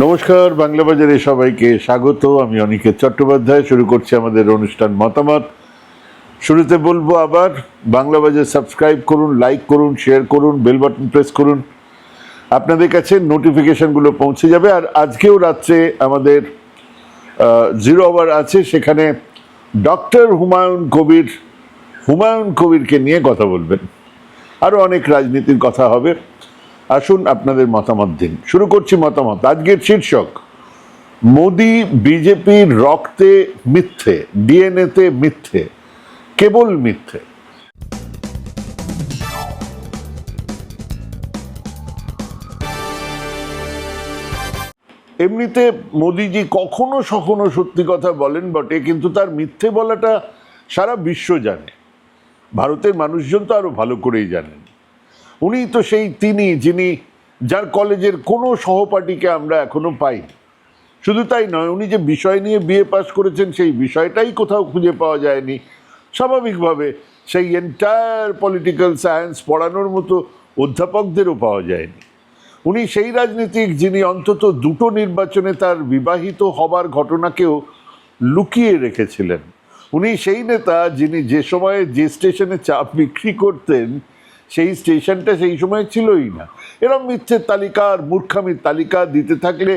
নমস্কার, বাংলা বাজারে সবাইকে স্বাগত। আমি অনিকেত চট্টোপাধ্যায়। শুরু করছি আমাদের অনুষ্ঠান মতামত। শুরুতে বলবো আবার বাংলা বাজার সাবস্ক্রাইব করুন, লাইক করুন, শেয়ার করুন, বেল বাটন প্রেস করুন। আপনাদের কাছে নোটিফিকেশনগুলো পৌঁছে যাবে। আর আজকেও রাত্রে আমাদের জিরো আওয়ার আছে, সেখানে ডক্টর হুমায়ুন কবিরকে নিয়ে কথা বলবেন। আরও অনেক রাজনীতির কথা হবে। আসুন আপনাদের মতামত দিন। শুরু করছি মতামত। আজকের শীর্ষক, মোদি বিজেপির রক্তে মিথ্যে, ডিএনএতে মিথ্যে, কেবল মিথ্যে। এমনিতে মোদিজি কখনো সখনো সত্যি কথা বলেন বটে, কিন্তু তার মিথ্যে বলাটা সারা বিশ্ব জানে। ভারতের মানুষজন তো আরো ভালো করেই জানেন। উনি তো তিনি যিনি যার কলেজের কোনো সহপাঠীকে আমরা এখনো পাইনি। শুধু তাই নয়, উনি যে বিষয় নিয়ে বিএ পাস করেছেন সেই বিষয়টাই কোথাও খুঁজে পাওয়া যায়নি। স্বাভাবিকভাবে সেই এন্টায়ার পলিটিক্যাল সায়েন্স পড়ানোর মতো অধ্যাপকদেরও পাওয়া যায়নি। উনি সেই রাজনীতিক যিনি অন্তত দুটো নির্বাচনে তার বিবাহিত হবার ঘটনাকেও লুকিয়ে রেখেছিলেন। উনি সেই নেতা যিনি যে সময়ে যে স্টেশনে চা বিক্রি করতেন সেই স্টেশনটা সেই সময় ছিলই না। এরকম মিথ্যের তালিকা আর মূর্খামির তালিকা দিতে থাকলে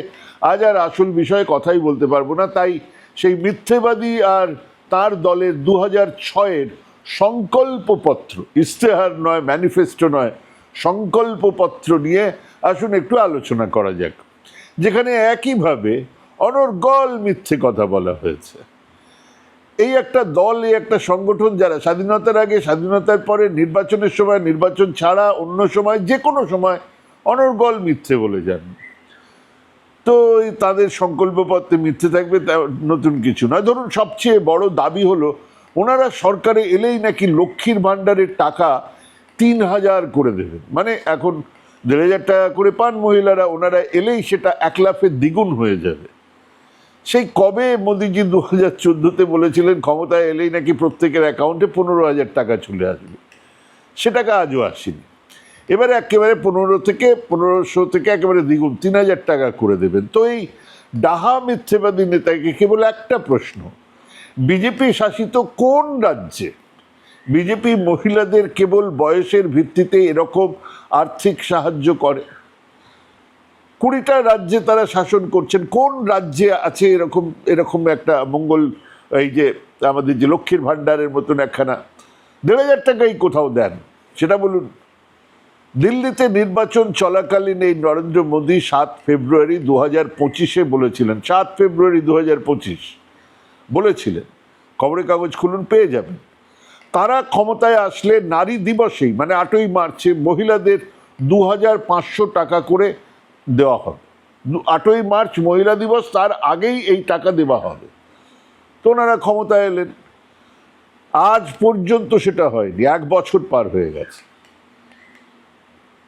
আজ আর আসল বিষয়ে কথাই বলতে পারবো না। তাই সেই মিথ্যেবাদী আর তার দলের 2006-এর সংকল্পপত্র, ইশতেহার নয়, ম্যানিফেস্টো নয়, সংকল্পপত্র নিয়ে আসুন একটু আলোচনা করা যাক, যেখানে একইভাবে অনর্গল মিথ্যে কথা বলা হয়েছে। এই একটা দল, এই একটা সংগঠন যারা স্বাধীনতার আগে, স্বাধীনতার পরে, নির্বাচনের সময়, নির্বাচন ছাড়া অন্য সময়, যে কোনো সময় অনর্গল মিথ্যে বলে যান। তো তাদের সংকল্পপত্রে মিথ্যে থাকবে, নতুন কিছু নয়। ধরুন সবচেয়ে বড় দাবি হলো ওনারা সরকারে এলেই নাকি লক্ষ্মীর ভাণ্ডারের টাকা 3000 করে দেবেন। মানে এখন 1500 টাকা করে পান মহিলারা, ওনারা এলেই সেটা 1 লাফে দ্বিগুণ হয়ে যাবে। সেই কবে মোদিজি 2014-তে বলেছিলেন ক্ষমতায় এলেই নাকি প্রত্যেকের অ্যাকাউন্টে 15,000 টাকা চলে আসবে। সে টাকা আজও আসেনি। এবারে একেবারে 1500 থেকে একেবারে দ্বিগুণ 3000 টাকা করে দেবেন। তো এই ডাহা মিথ্যেবাদী নেতাকে কেবল একটা প্রশ্ন, বিজেপি শাসিত কোন রাজ্যে বিজেপি মহিলাদের কেবল বয়সের ভিত্তিতে এরকম আর্থিক সাহায্য করে? 20টা রাজ্যে তারা শাসন করছেন। কোন রাজ্যে আছে এরকম একটা মঙ্গল, এই যে আমাদের যে লক্ষ্মীর ভাণ্ডারের মতন একখানা 1500 টাকাই কোথাও দেন? সেটা বলুন। দিল্লিতে নির্বাচন চলাকালীন এই নরেন্দ্র মোদী 7 ফেব্রুয়ারি 2025-এ বলেছিলেন, 7 ফেব্রুয়ারি 2025 বলেছিলেন, খবরের কাগজ খুলুন পেয়ে যাবেন, তারা ক্ষমতায় আসলে নারী দিবসেই, মানে 8ই মার্চে মহিলাদের 2500 টাকা করে দেওয়া হবে। 8ই মার্চ মহিলা দিবস, তার আগেই এই টাকা দেওয়া হবে। তো ওনারা ক্ষমতায় এলেন, আজ পর্যন্ত সেটা হয়নি। 1 বছর পার হয়ে গেছে।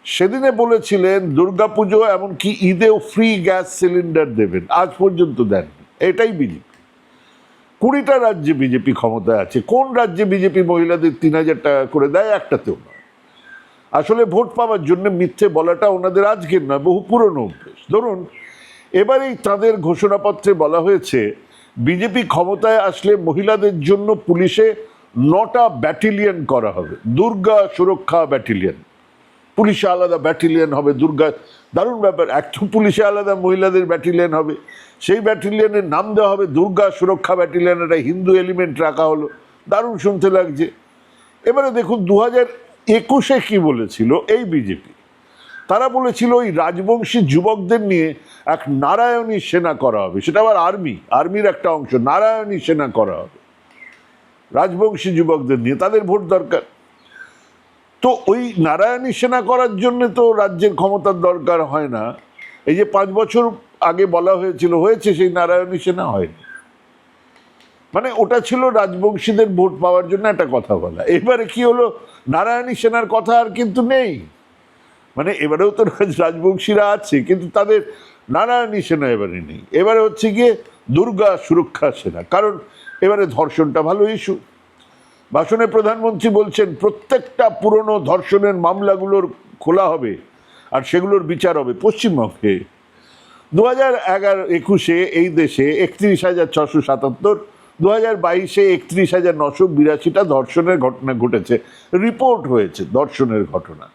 সেদিনে বলেছিলেন দুর্গাপুজো এমনকি ঈদেও ফ্রি গ্যাস সিলিন্ডার দেবেন, আজ পর্যন্ত দেন। এটাই বিজেপি। 20টা রাজ্যে বিজেপি ক্ষমতায় আছে। কোন রাজ্যে বিজেপি মহিলাদের 3000 টাকা করে দেয়? একটাতেও নয়। আসলে ভোট পাওয়ার জন্য মিথ্যে বলাটা ওনাদের আজকের নয়, বহু পুরনো অভ্যেস। ধরুন এবারেই তাদের ঘোষণাপত্রে বলা হয়েছে বিজেপি ক্ষমতায় আসলে মহিলাদের জন্য পুলিশে 9টা ব্যাটালিয়ন করা হবে, দুর্গা সুরক্ষা ব্যাটালিয়ন। পুলিশে আলাদা ব্যাটালিয়ন হবে, দুর্গা, দারুণ ব্যাপার। একটা পুলিশে আলাদা মহিলাদের ব্যাটালিয়ন হবে, সেই ব্যাটালিয়নের নাম দেওয়া হবে দুর্গা সুরক্ষা ব্যাটালিয়ন। একটা হিন্দু এলিমেন্ট রাখা হলো, দারুণ শুনতে লাগছে। এবারে দেখুন 2021-এ কি বলেছিল এই বিজেপি। তারা বলেছিল ওই রাজবংশী যুবকদের নিয়ে এক নারায়ণী সেনা করা হবে। সেটা আবার আর্মির একটা অংশ, নারায়ণী সেনা করা হবে রাজবংশী যুবকদের নিয়ে, তাদের ভোট দরকার। তো ওই নারায়ণী সেনা করার জন্য তো রাজ্যের ক্ষমতার দরকার হয় না। এই যে 5 বছর আগে বলা হয়েছে সেই নারায়ণী সেনা হয়নি। মানে ওটা ছিল রাজবংশীদের ভোট পাওয়ার জন্য একটা কথা বলা। এবারে কি হলো, নারায়ণী সেনার কথা আর কিন্তু নেই। মানে এবারেও তো রাজবংশীরা আছে, কিন্তু তাদের নারায়ণী সেনা এবারে নেই। এবারে হচ্ছে গিয়ে দুর্গা সুরক্ষা সেনা। কারণ এবারে ধর্ষণটা ভালো ইস্যু। ভাষণে প্রধানমন্ত্রী বলছেন প্রত্যেকটা পুরনো ধর্ষণের মামলাগুলোর খোলা হবে আর সেগুলোর বিচার হবে পশ্চিমবঙ্গে। 2021 এই দেশে 31,677, 2022 31,982টা ধর্ষণের ঘটনা ঘটেছে, রিপোর্ট হয়েছে ধর্ষণের ঘটনা।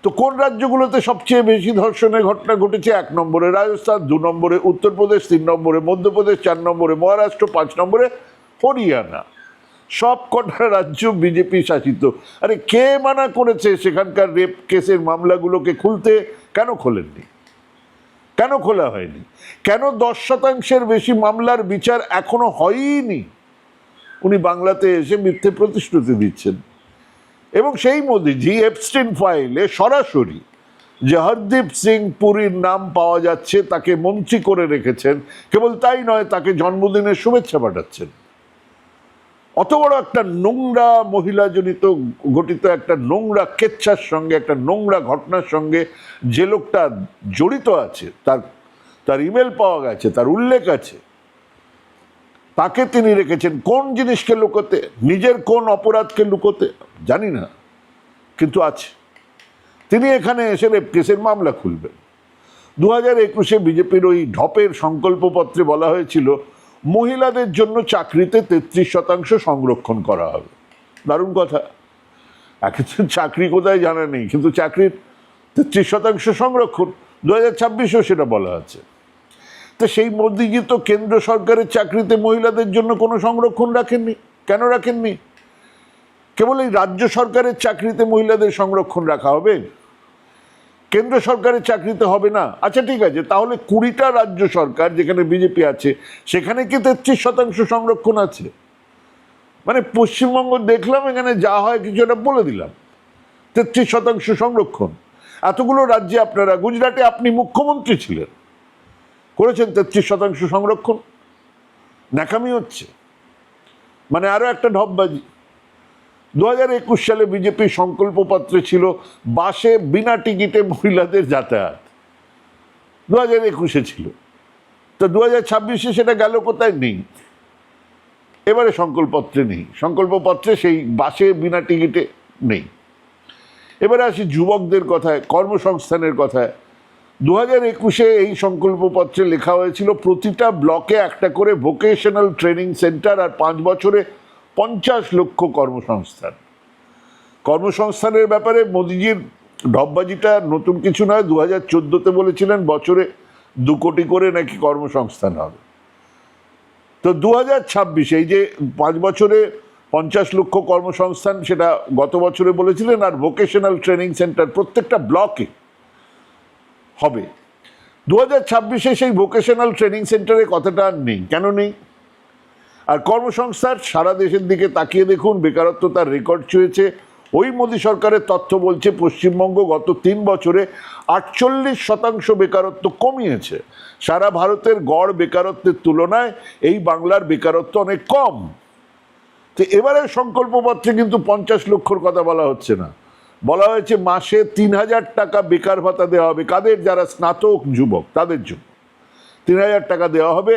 তো কোন রাজ্যগুলোতে সবচেয়ে বেশি ধর্ষণের ঘটনা ঘটেছে? 1 নম্বরে রাজস্থান, 2 নম্বরে উত্তরপ্রদেশ, 3 নম্বরে মধ্যপ্রদেশ, 4 নম্বরে মহারাষ্ট্র, 5 নম্বরে হরিয়ানা। সব কটা রাজ্য বিজেপি শাসিত। আরে কে মানা করেছে সেখানকার রেপ কেসের মামলাগুলোকে খুলতে? কেন খোলেননি? কেন খোলা হয়নি? কেন 10% বেশি মামলার বিচার এখনো হয়নি? উনি বাংলাতে এসে মিথ্যে প্রতিশ্রুতি দিচ্ছেন। এবং সেই মোদিজি এপস্টিন ফাইলে সরাসরি যে হরদীপ সিং পুরীর নাম পাওয়া যাচ্ছে, তাকে মন্ত্রী করে রেখেছেন। কেবল তাই নয়, তাকে জন্মদিনের শুভেচ্ছা পাঠাচ্ছেন। অত বড় একটা নোংরা মহিলাজনিত ঘটিত একটা নোংরা কেচ্ছার সঙ্গে, একটা নোংরা ঘটনার সঙ্গে যে লোকটা জড়িত আছে, তার ইমেল পাওয়া গেছে, তার উল্লেখ আছে, তাকে তিনি রেখেছেন কোন জিনিসকে লুকোতে? নিজের কোন অপরাধকে লুকোতে? জানি না, কিন্তু আছে। তিনি এখানে এসে রেপ কেসের মামলা খুলবেন। 2021 বিজেপির ওই ঢপের সংকল্পপত্রে বলা হয়েছিল মহিলাদের জন্য চাকরিতে 33% সংরক্ষণ করা হবে। দারুণ কথা। একে চাকরি কোথায় জানা নেই, কিন্তু চাকরির 33% সংরক্ষণ 2026-এও সেটা বলা আছে। তো সেই মোদিজি তো কেন্দ্র সরকারের চাকরিতে মহিলাদের জন্য কোনো সংরক্ষণ রাখেননি। কেন রাখেননি? কেবল এই রাজ্য সরকারের চাকরিতে মহিলাদের সংরক্ষণ রাখা হবে, কেন্দ্র সরকারের চাকরিতে হবে না। আচ্ছা ঠিক আছে, তাহলে 20টা রাজ্য সরকার যেখানে বিজেপি আছে সেখানে কি 33% সংরক্ষণ আছে? মানে পশ্চিমবঙ্গ দেখলাম, এখানে যা হয় কিছু একটা বলে দিলাম, 33% সংরক্ষণ। এতগুলো রাজ্যে আপনারা, গুজরাটে আপনি মুখ্যমন্ত্রী ছিলেন, করেছেন 33% সংরক্ষণ? ন্যাকামি হচ্ছে, মানে আরো একটা ঢপবাজি। 2021 সালে বিজেপির সংকল্পপত্রে ছিল বাসে বিনা টিকিটে মহিলাদের যাতায়াত। 2021 ছিল, তো 2026 সেটা গেল কোথায়? নেই। এবারে সংকল্পপত্রে নেই, সংকল্পপত্রে সেই বাসে বিনা টিকিটে নেই। এবারে আসি যুবকদের কথায়, কর্মসংস্থানের কথায়। 2021 এই সংকল্পপত্রে লেখা হয়েছিল প্রতিটা ব্লকে একটা করে ভোকেশনাল ট্রেনিং সেন্টার, আর 5 বছরে 50 লক্ষ কর্মসংস্থান। কর্মসংস্থানের ব্যাপারে মোদিজির ঢপবাজিটা নতুন কিছু নয়। 2014-তে বলেছিলেন বছরে 2 কোটি করে নাকি কর্মসংস্থান হবে। তো 2026 এই যে 5 বছরে 50 লক্ষ কর্মসংস্থান, সেটা গত বছরে বলেছিলেন। আর ভোকেশনাল ট্রেনিং সেন্টার প্রত্যেকটা ব্লকে হবে। 2026-এ সেই ভোকেশনাল ট্রেনিং সেন্টারের কথাটা আর নেই। কেন নেই? আর কর্মসংস্থান সারা দেশের দিকে তাকিয়ে দেখুন, বেকারত্ব তার রেকর্ড ছুঁয়েছে। ওই মোদী সরকারের তথ্য বলছে পশ্চিমবঙ্গ গত 3 বছরে 48% বেকারত্ব কমিয়েছে। সারা ভারতের গড় বেকারত্বের তুলনায় এই বাংলার বেকারত্ব অনেক কম। তো এবারের সংকল্পপত্রে কিন্তু 50 লক্ষর কথা বলা হচ্ছে না, বলা হয়েছে মাসে 3,000 টাকা বেকার ভাতা দেওয়া হবে। কাদের? যারা স্নাতক যুবক, তাদের জন্য 3,000 টাকা দেওয়া হবে।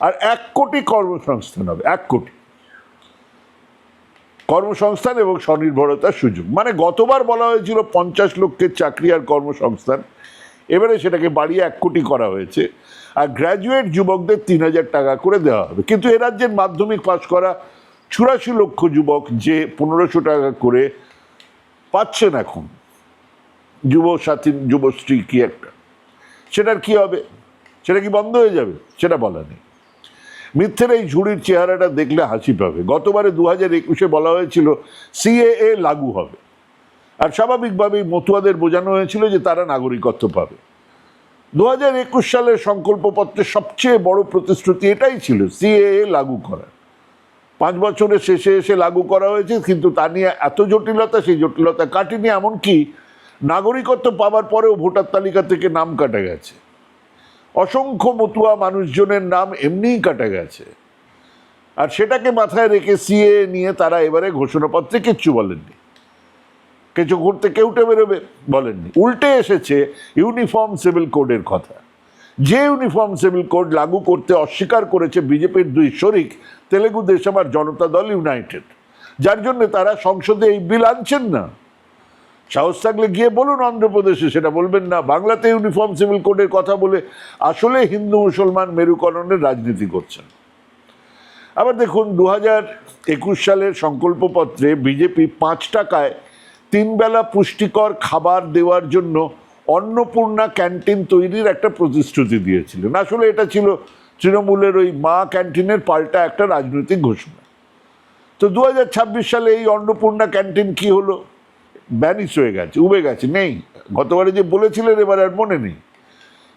আর 1 কোটি কর্মসংস্থান হবে, 1 কোটি কর্মসংস্থান এবং স্বনির্ভরতার সুযোগ। মানে গতবার বলা হয়েছিল 50 লক্ষের চাকরি আর কর্মসংস্থান, এবারে সেটাকে বাড়িয়ে 1 কোটি করা হয়েছে। আর গ্র্যাজুয়েট যুবকদের 3,000 টাকা করে দেওয়া হবে। কিন্তু এ রাজ্যের মাধ্যমিক পাশ করা 84 লক্ষ যুবক যে 1500 টাকা করে পাচ্ছেন এখন, যুবসাথী, যুবশ্রী কি একটা, সেটার কি হবে? সেটা কি বন্ধ হয়ে যাবে? সেটা বলা নেই। মিথ্যের এই ঝুড়ির চেহারাটা দেখলে হাসি পাবে। গতবারে 2021-এ বলা হয়েছিল সিএএ লাগু হবে, আর স্বাভাবিকভাবেই মতুয়াদের বোঝানো হয়েছিল যে তারা নাগরিকত্ব পাবে। 2021 সালের সংকল্পপত্রের সবচেয়ে বড় প্রতিশ্রুতি এটাই ছিল, সিএএ লাগু করা। 5 বছরের শেষে এসে লাগু করা হয়েছে, কিন্তু তা নিয়ে এত জটিলতা, সেই জটিলতা কাটেনি। এমনকি নাগরিকত্ব পাওয়ার পরেও ভোটার তালিকা থেকে নাম কাটা গেছে, অসংখ্য মতুয়া মানুষজনের নাম এমনিই কাটা গেছে। আর সেটাকে মাথায় রেখে সিএ নিয়ে তারা এবারে ঘোষণাপত্রে কিচ্ছু বলেননি, কিছু করতে কেউটে বেরোবে বলেননি। উল্টে এসেছে ইউনিফর্ম সিভিল কোডের কথা, যে ইউনিফর্ম সিভিল কোড লাগু করতে অস্বীকার করেছে বিজেপির 2 শরিক, তেলেগু দেশম আর জনতা দল ইউনাইটেড, যার জন্য তারা সংসদে এই বিল আনছেন না। সাহস থাকলে গিয়ে বলুন অন্ধ্রপ্রদেশে, সেটা বলবেন না। বাংলাতে ইউনিফর্ম সিভিল কোডের কথা বলে আসলে হিন্দু মুসলমান মেরুকরণের রাজনীতি করছেন। আবার দেখুন 2021 সালের সংকল্পপত্রে বিজেপি 5 টাকায় 3 বেলা পুষ্টিকর খাবার দেওয়ার জন্য অন্নপূর্ণা ক্যান্টিন তৈরির একটা প্রতিশ্রুতি দিয়েছিলেন। আসলে এটা ছিল তৃণমূলের ওই মা ক্যান্টিনের পাল্টা একটা রাজনৈতিক ঘোষণা। তো 2026 সালে এই অন্নপূর্ণা ক্যান্টিন কি হলো? ব্যানিশ হয়ে গেছে, উবে গেছে, নেই। গতবারে যে বলেছিলেন এবার আর মনে নেই।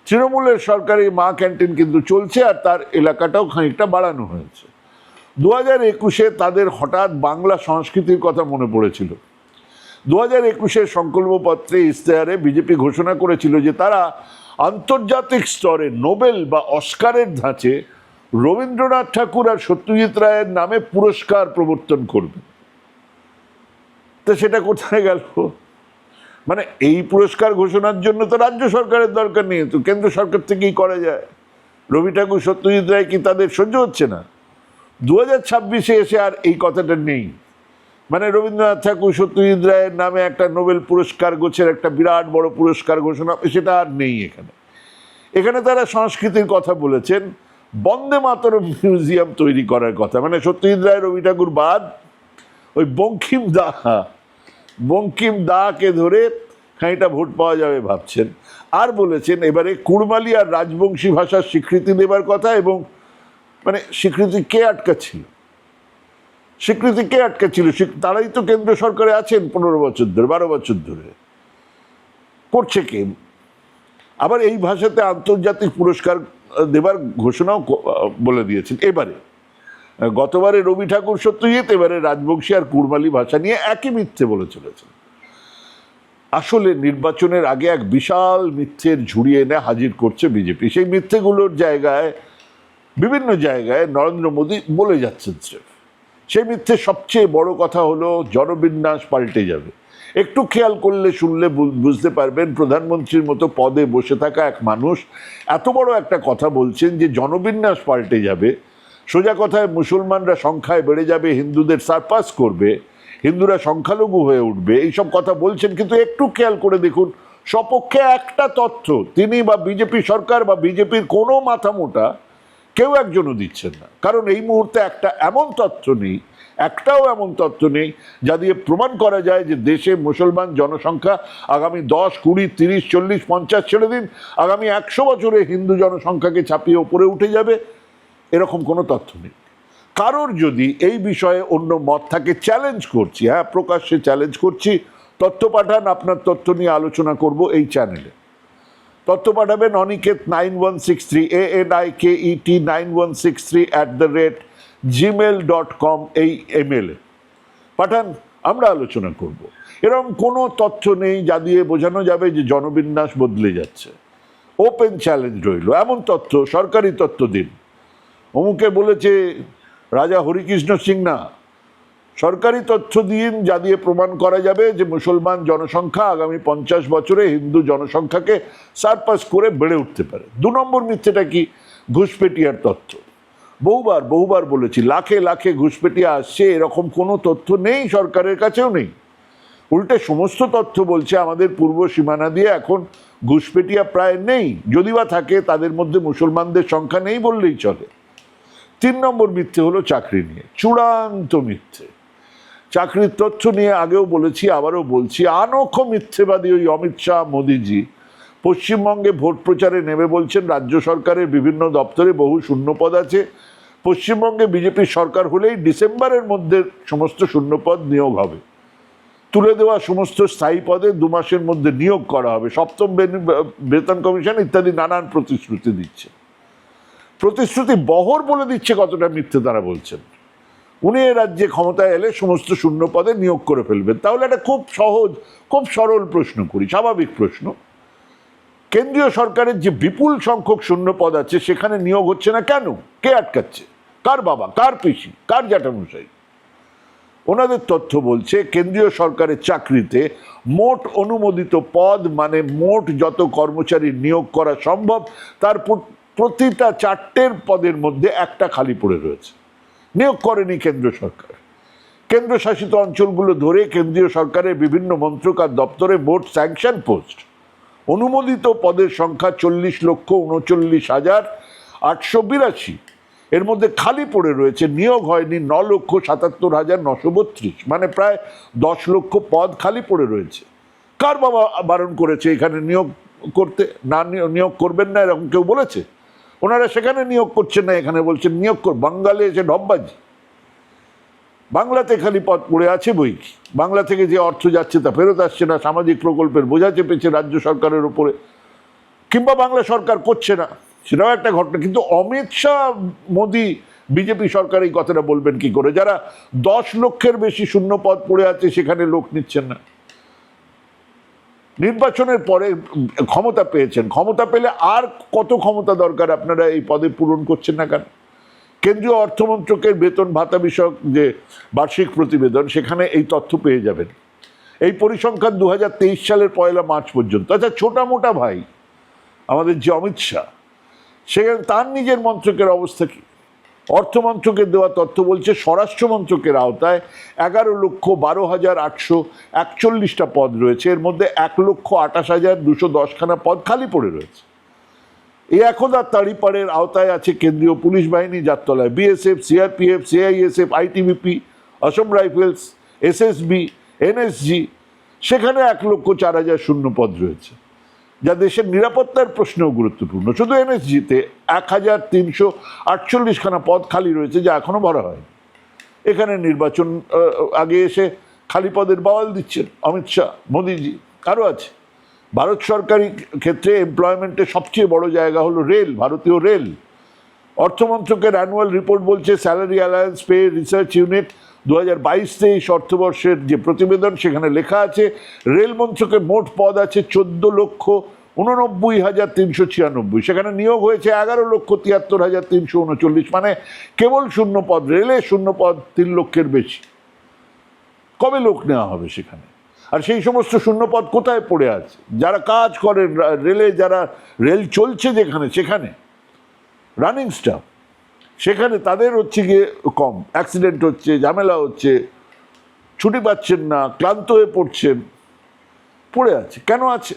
তৃণমূলের সরকারি মা ক্যান্টিন কিন্তু চলছে, আর তার এলাকাটাও খানিকটা বাড়ানো হয়েছে। 2021 তাদের হঠাৎ বাংলা সংস্কৃতির কথা মনে পড়েছিল। 2021 সংকল্পপত্রে ইশতেহারে বিজেপি ঘোষণা করেছিল যে তারা আন্তর্জাতিক স্তরে নোবেল বা অস্কারের ধাঁচে রবীন্দ্রনাথ ঠাকুর আর সত্যজিৎ রায়ের নামে পুরস্কার প্রবর্তন করবে। তো সেটা কোথায় গেল? মানে এই পুরস্কার ঘোষণার জন্য তো রাজ্য সরকারের দরকার নেই, তো কেন্দ্র সরকার থেকেই করা যায়। রবি ঠাকুর সত্যজিৎ রায় কি তাদের সহ্য হচ্ছে না? 2026 এসে আর এই কথাটা নেই। মানে রবীন্দ্রনাথ ঠাকুর সত্যজিৎ রায়ের নামে একটা নোবেল পুরস্কার গোছের একটা বিরাট বড় পুরস্কার ঘোষণা, সেটা আর নেই এখানে। এখানে তারা সংস্কৃতির কথা বলেছেন, বন্দে মাতরম মিউজিয়াম তৈরি করার কথা। মানে সত্যজিৎ রায় রবি ঠাকুর বাদ ওই বঙ্কিম দাকে ধরে খানিকটা ভোট পাওয়া যাবে ভাবছেন। আর বলেছেন এবারে কুড়মালি আর রাজবংশী ভাষার স্বীকৃতি দেবার কথা। এবং মানে স্বীকৃতি কে আটকাচ্ছিল? তারাই তো কেন্দ্র সরকারে আছেন 15 বছর ধরে, 12 বছর ধরে। করছে কে? আবার এই ভাষাতে আন্তর্জাতিক পুরস্কার দেবার ঘোষণাও বলে দিয়েছেন এবারে। গতবারে রবি ঠাকুর সত্যজিৎ, এবারে রাজবংশী আর কুড়মালি ভাষা নিয়ে একই মিথ্যে বলে চলেছেন। আসলে নির্বাচনের আগে এক বিশাল মিথ্যের ঝুড়ি এনে হাজির করছে বিজেপি। সেই মিথ্যেগুলোর জায়গায় বিভিন্ন জায়গায় নরেন্দ্র মোদী বলে যাচ্ছেন স্রেফ। সেই মিথ্যে সবচেয়ে বড় কথা হলো জনবিন্যাস পাল্টে যাবে। একটু খেয়াল করলে শুনলে বুঝতে পারবেন, প্রধানমন্ত্রীর মতো পদে বসে থাকা এক মানুষ এত বড় একটা কথা বলছেন যে জনবিন্যাস পাল্টে যাবে। সোজা কথায় মুসলমানরা সংখ্যায় বেড়ে যাবে, হিন্দুদের সারপাস করবে, হিন্দুরা সংখ্যালঘু হয়ে উঠবে, এইসব কথা বলছেন। কিন্তু একটু খেয়াল করে দেখুন, সপক্ষে একটা তথ্য তিনি বা বিজেপি সরকার বা বিজেপির কোনো মাথা মোটা কেউ একজনও দিচ্ছেন না। কারণ এই মুহূর্তে একটাও এমন তথ্য নেই যা দিয়ে প্রমাণ করা যায় যে দেশে মুসলমান জনসংখ্যা আগামী 10, 20, 30, 40, 50 ছেড়ে দিন, আগামী 100 বছরে হিন্দু জনসংখ্যাকে ছাপিয়ে ওপরে উঠে যাবে, এরকম কোনো তথ্য নেই। কারোর যদি এই বিষয়ে অন্য মত থাকে, চ্যালেঞ্জ করছি, হ্যাঁ প্রকাশ্যে চ্যালেঞ্জ করছি, তথ্য পাঠান, আপনার তথ্য নিয়ে আলোচনা করব এই চ্যানেলে। তথ্য পাঠাবেন অনিকেত 9163 ANIKET 9163 @gmail.com এই ইমেলে পাঠান, আমরা আলোচনা করব। এরকম কোনো তথ্য নেই যা দিয়ে বোঝানো যাবে যে জনবিন্যাস বদলে যাচ্ছে। ওপেন চ্যালেঞ্জ রইল, এমন তথ্য, সরকারি তথ্য দিন। অমুকে বলেছে রাজা হরিকৃষ্ণ সিং, না, সরকারি তথ্য দিন যা দিয়ে প্রমাণ করা যাবে যে মুসলমান জনসংখ্যা আগামী 50 বছরে হিন্দু জনসংখ্যাকে সারপাস করে বেড়ে উঠতে পারে। 2 নম্বর মিথ্যেটা কি? ঘুষপেটিয়ার তথ্য। বহুবার বলেছি, লাখে লাখে ঘুষপেটিয়া আসছে, এরকম কোনো তথ্য নেই, সরকারের কাছেও নেই। উল্টে সমস্ত তথ্য বলছে আমাদের পূর্ব সীমানা দিয়ে এখন ঘুষপেটিয়া প্রায় নেই, যদি বা থাকে তাদের মধ্যে মুসলমানদের সংখ্যা নেই বললেই চলে। 3 নম্বর মিথ্যে হলো চাকরি নিয়ে, চূড়ান্ত মিথ্যে। চাকরির তথ্য নিয়ে আগেও বলেছি, আবারও বলছি, আনক্ষ মিথ্যেবাদী ওই অমিত শাহ মোদিজি পশ্চিমবঙ্গে ভোট প্রচারে নেমে বলছেন রাজ্য সরকারের বিভিন্ন দপ্তরে বহু শূন্যপদ আছে, পশ্চিমবঙ্গে বিজেপির সরকার হলেই ডিসেম্বরের মধ্যে সমস্ত শূন্যপদ নিয়োগ হবে, তুলে দেওয়া সমস্ত স্থায়ী পদে 2 মাসের মধ্যে নিয়োগ করা হবে, 7ম বেতন কমিশন ইত্যাদি নানান প্রতিশ্রুতি দিচ্ছে। প্রতিশ্রুতি বহর বলে দিচ্ছে কতটা মিথ্যে তারা বলছেন। উনি এ রাজ্যে ক্ষমতায় এলে সমস্ত শূন্য পদে নিয়োগ করে ফেলবেন। তাহলে একটা খুব সহজ, খুব সরল প্রশ্ন করি, স্বাভাবিক প্রশ্ন, কেন্দ্রীয় সরকারের যে বিপুল সংখ্যক শূন্য পদ আছে সেখানে নিয়োগ হচ্ছে না কেন? কে আটকাচ্ছে? কার বাবা, কার পিসি, কার জ্যাঠামশাই? ওনাদের তথ্য বলছে কেন্দ্রীয় সরকারের চাকরিতে মোট অনুমোদিত পদ, মানে মোট যত কর্মচারী নিয়োগ করা সম্ভব, তার প্রতিটা 4টের পদের মধ্যে একটা খালি পড়ে রয়েছে, নিয়োগ করেনি কেন্দ্র সরকার। কেন্দ্রশাসিত অঞ্চলগুলো ধরে কেন্দ্রীয় সরকারের বিভিন্ন মন্ত্রক আর দপ্তরে মোট স্যাংশন পোস্ট অনুমোদিত পদের সংখ্যা 40,39,882। এর মধ্যে খালি পড়ে রয়েছে, নিয়োগ হয়নি 9,77,932, মানে প্রায় 10 লক্ষ পদ খালি পড়ে রয়েছে। কার বাবা বারণ করেছে এখানে নিয়োগ করতে? না, নিয়োগ করবেন না এরকম কেউ বলেছে? ওনারা সেখানে নিয়োগ করছেন না, এখানে বলছেন নিয়োগ কর। বাঙ্গালে এসে ঢপবাজি। বাংলাতে খালি পদ পড়ে আছে বই কি? বাংলা থেকে যে অর্থ যাচ্ছে তা ফেরত আসছে না, সামাজিক প্রকল্পের বোঝা চেপেছে রাজ্য সরকারের উপরে, কিংবা বাংলা সরকার করছে না, সেটাও একটা ঘটনা। কিন্তু অমিত শাহ, মোদি, বিজেপি সরকার এই কথাটা বলবেন কি করে? যারা 10 লক্ষের বেশি শূন্য পদ পড়ে আছে সেখানে লোক নিচ্ছেন না। নির্বাচনের পরে ক্ষমতা পেয়েছেন, ক্ষমতা পেলে আর কত ক্ষমতা দরকার, আপনারা এই পদে পূরণ করছেন না কেন? কেন্দ্রীয় অর্থমন্ত্রকের বেতন ভাতা বিষয়ক যে বার্ষিক প্রতিবেদন, সেখানে এই তথ্য পেয়ে যাবেন। এই পরিসংখ্যান 2023 সালের 1 মার্চ পর্যন্ত। আচ্ছা, ছোটা মোটা ভাই আমাদের যে অমিত শাহ, সেখানে তার নিজের মন্ত্রকের অবস্থা কি? অর্থমন্ত্রকের দেওয়া তথ্য বলছে স্বরাষ্ট্র মন্ত্রকের আওতায় 11,841টা পদ রয়েছে। এর মধ্যে 1,28,210খানা পদ খালি পড়ে রয়েছে। এই একদা তাড়িপাড়ের আওতায় আছে কেন্দ্রীয় পুলিশ বাহিনী, যার তলায় বিএসএফ, সিআরপিএফ, সিআইএসএফ, আইটিবিপি, অসম রাইফেলস, এসএসবি, এনএসজি। সেখানে 1,04,000 শূন্য পদ রয়েছে, যা দেশের নিরাপত্তার প্রশ্নেও গুরুত্বপূর্ণ। শুধু এনএসজিতে 1,348খানা পদ খালি রয়েছে, যা এখনো ভরা হয়নি। এখানে নির্বাচন আগে এসে খালি পদের বাওয়াল দিচ্ছেন অমিত শাহ, মোদিজি। আরও আছে। ভারত সরকারি ক্ষেত্রে এমপ্লয়মেন্টের সবচেয়ে বড় জায়গা হলো রেল, ভারতীয় রেল। অর্থমন্ত্রকের অ্যানুয়াল রিপোর্ট বলছে salary alliance pay research unit 2022-23 অর্থবর্ষের যে প্রতিবেদন, সেখানে লেখা আছে রেল মন্ত্রকের মোট পদ আছে 14,89,396। সেখানে নিয়োগ হয়েছে 11,73,339, মানে কেবল শূন্য পদ। রেলে শূন্য পদ 3 লক্ষের বেশি। কবে লোক নেওয়া হবে সেখানে? আর সেই সমস্ত শূন্যপদ কোথায় পড়ে আছে? যারা কাজ করেন রেলে, যারা রেল চলছে যেখানে, সেখানে রানিং স্টাফ, সেখানে তাদের হচ্ছে গিয়ে কম, অ্যাক্সিডেন্ট হচ্ছে, ঝামেলা হচ্ছে, ছুটি পাচ্ছেন না, ক্লান্ত হয়ে পড়ছেন, পড়ে আছে। কেন আছে?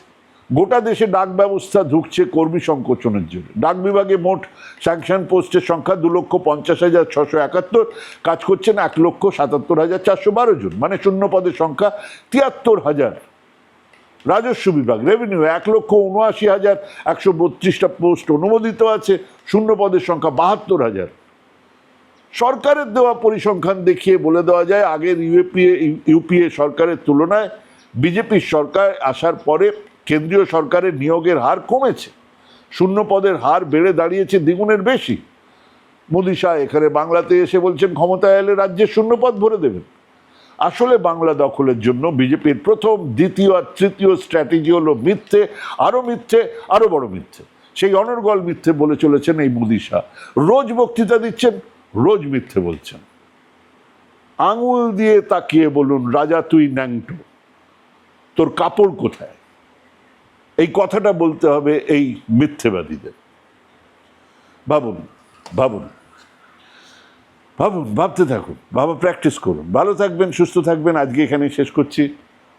গোটা দেশে ডাক ব্যবস্থা ঢুকছে কর্মী সংকোচনের জন্য। ডাক বিভাগে মোট স্যাংশন পোস্টের সংখ্যা 2,50,671, কাজ করছেন 1,77,412 জন, মানে শূন্য পদের সংখ্যা 73,000। রাজস্ব বিভাগ, রেভিনিউ 1,79,132টা পোস্ট অনুমোদিত আছে, শূন্য পদের সংখ্যা 72,000। সরকারের দেওয়া পরিসংখ্যান দেখিয়ে বলে দেওয়া যায় আগের ইউপিএ সরকারের তুলনায় বিজেপির সরকার আসার পরে কেন্দ্রীয় সরকারের নিয়োগের হার কমেছে, শূন্য পদের হার বেড়ে দাঁড়িয়েছে দ্বিগুণের বেশি। মোদি শাহ এখানে বাংলাতে এসে বলছেন ক্ষমতায় এলে রাজ্যের শূন্যপদ ভরে দেবেন। আসলে বাংলা দখলের জন্য বিজেপির প্রথম, দ্বিতীয় আর তৃতীয় স্ট্র্যাটেজি হলো মিথ্যে, আরো মিথ্যে, আরো বড় মিথ্যে। সেই অনর্গল মিথ্যে বলে চলেছেন এই মোদি শাহ। রোজ বক্তৃতা দিচ্ছেন, রোজ মিথ্যে বলছেন। আঙুল দিয়ে তাকিয়ে বলুন, রাজা তুই ন্যাংটো, তোর কাপড় কোথায়? এই কথাটা বলতে হবে এই মিথ্যেবাদীদের। ভাবুন, ভাবুন, ভাবুন, ভাবতে থাকুন, প্র্যাকটিস করুন। ভালো থাকবেন, সুস্থ থাকবেন। আজকে এখানেই শেষ করছি।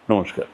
নমস্কার।